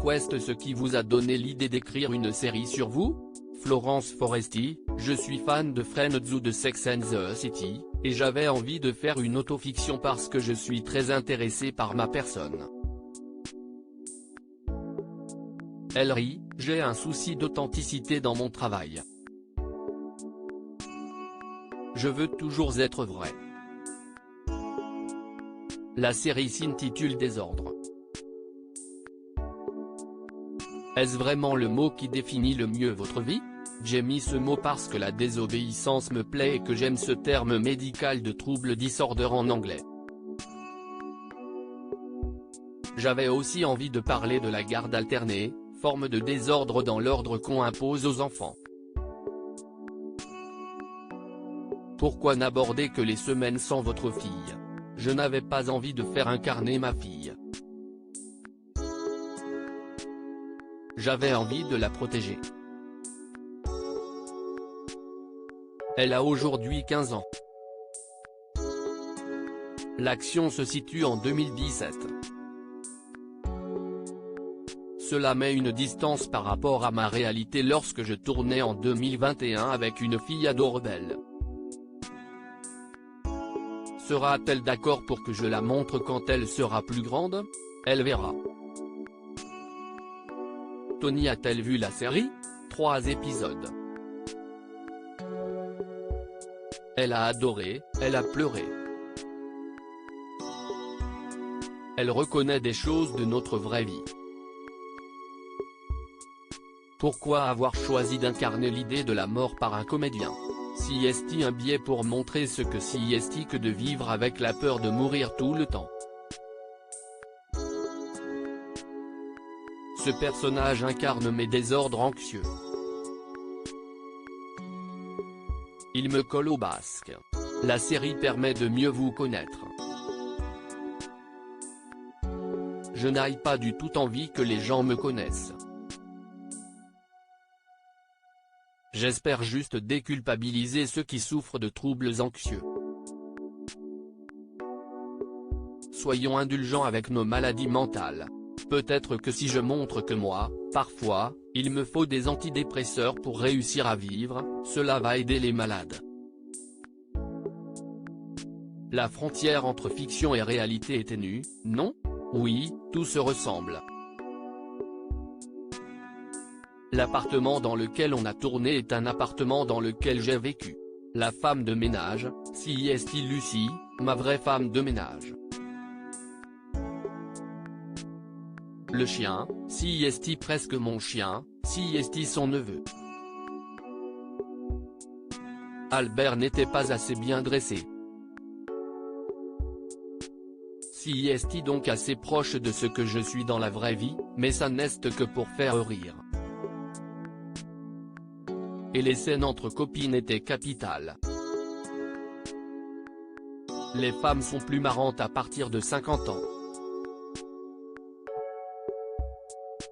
Quest. Ce qui vous a donné l'idée d'écrire une série sur vous? Florence Foresti, je suis fan de Friends ou de Sex and the City, et j'avais envie de faire une autofiction parce que je suis très intéressée par ma personne. Elle rit, j'ai un souci d'authenticité dans mon travail. Je veux toujours être vrai. La série s'intitule Désordre. Est-ce vraiment le mot qui définit le mieux votre vie? J'ai mis ce mot parce que la désobéissance me plaît et que j'aime ce terme médical de trouble disorder en anglais. J'avais aussi envie de parler de la garde alternée, forme de désordre dans l'ordre qu'on impose aux enfants. Pourquoi n'aborder que les semaines sans votre fille? Je n'avais pas envie de faire incarner ma fille. J'avais envie de la protéger. Elle a aujourd'hui 15 ans. L'action se situe en 2017. Cela met une distance par rapport à ma réalité lorsque je tournais en 2021 avec une fille adorable. Sera-t-elle d'accord pour que je la montre quand elle sera plus grande? Elle verra. Tony a-t-elle vu la série? 3 épisodes. Elle a adoré, elle a pleuré. Elle reconnaît des choses de notre vraie vie. Pourquoi avoir choisi d'incarner l'idée de la mort par un comédien? Si est-il un biais pour montrer ce que si est-il que de vivre avec la peur de mourir tout le temps? Ce personnage incarne mes désordres anxieux. Il me colle au basque. La série permet de mieux vous connaître. Je n'ai pas du tout envie que les gens me connaissent. J'espère juste déculpabiliser ceux qui souffrent de troubles anxieux. Soyons indulgents avec nos maladies mentales. Peut-être que si je montre que moi, parfois, il me faut des antidépresseurs pour réussir à vivre, cela va aider les malades. La frontière entre fiction et réalité est ténue, non? Oui, tout se ressemble. L'appartement dans lequel on a tourné est un appartement dans lequel j'ai vécu. La femme de ménage, si est-il Lucie, ma vraie femme de ménage. Le chien, si est-il presque mon chien, si est-il son neveu. Albert n'était pas assez bien dressé. Si est-il donc assez proche de ce que je suis dans la vraie vie, mais ça n'est que pour faire rire. Et les scènes entre copines étaient capitales. Les femmes sont plus marrantes à partir de 50 ans.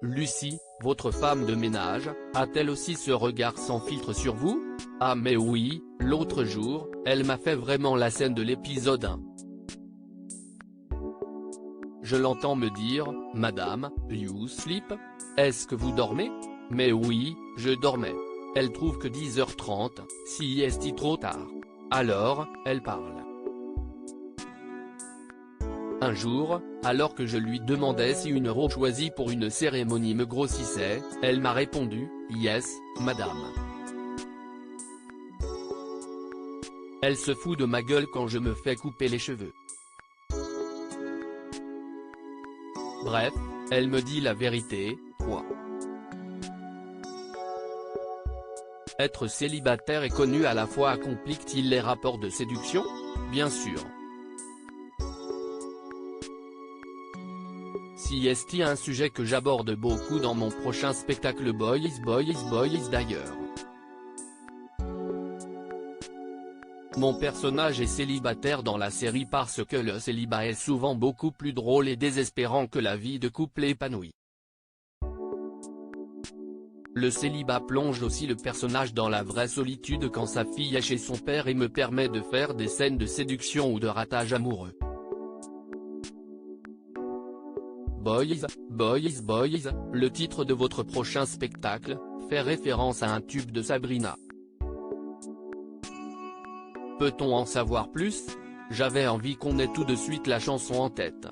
Lucie, votre femme de ménage, a-t-elle aussi ce regard sans filtre sur vous? Ah mais oui, l'autre jour, elle m'a fait vraiment la scène de l'épisode 1. Je l'entends me dire, Madame, you sleep? Est-ce que vous dormez? Mais oui, je dormais. Elle trouve que 10h30, si est-il trop tard. Alors, elle parle. Un jour, alors que je lui demandais si une robe choisie pour une cérémonie me grossissait, elle m'a répondu, yes, madame. Elle se fout de ma gueule quand je me fais couper les cheveux. Bref, elle me dit la vérité, quoi. Être célibataire et connu à la fois complique-t-il les rapports de séduction? Bien sûr. Si est-il un sujet que j'aborde beaucoup dans mon prochain spectacle Boys d'ailleurs. Mon personnage est célibataire dans la série parce que le célibat est souvent beaucoup plus drôle et désespérant que la vie de couple épanoui. Le célibat plonge aussi le personnage dans la vraie solitude quand sa fille est chez son père et me permet de faire des scènes de séduction ou de ratage amoureux. Boys, Boys, Boys, le titre de votre prochain spectacle, fait référence à un tube de Sabrina. Peut-on en savoir plus? J'avais envie qu'on ait tout de suite la chanson en tête.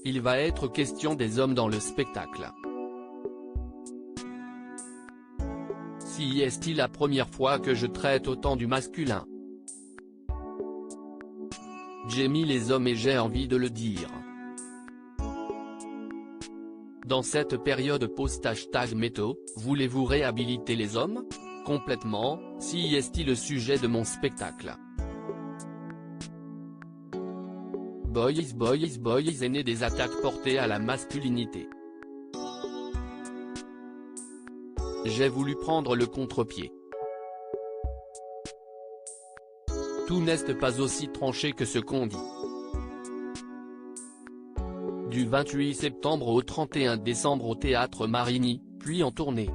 Il va être question des hommes dans le spectacle. Si est-il la première fois que je traite autant du masculin? J'ai mis les hommes et j'ai envie de le dire. Dans cette période post-#métaux, voulez-vous réhabiliter les hommes? Complètement, si est-il le sujet de mon spectacle. Boys, Boys, Boys est né des attaques portées à la masculinité. J'ai voulu prendre le contre-pied. Tout n'est pas aussi tranché que ce qu'on dit. Du 28 septembre au 31 décembre au Théâtre Marigny, puis en tournée.